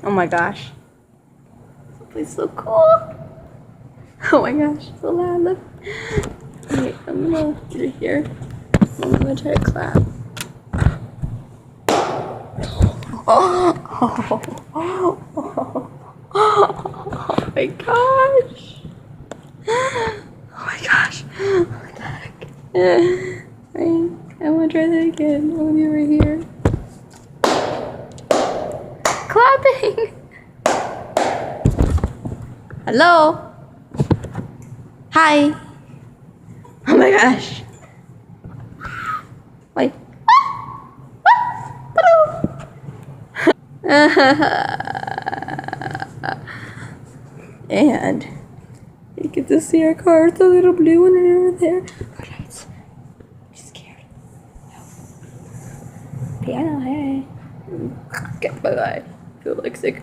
Oh my gosh. This place is so cool. Oh my gosh, so loud. Look. Wait, I'm gonna get it here. I'm gonna try to clap. Oh my gosh. Oh my gosh. What the heck? I wanna try that again. I'm gonna be right here. Clapping! Hello? Hi! Oh my gosh. Wait. And you get to see our car. It's a little blue one over there. Alright. I'm scared. No. Piano, hey. Okay, bye bye. Feel like sick.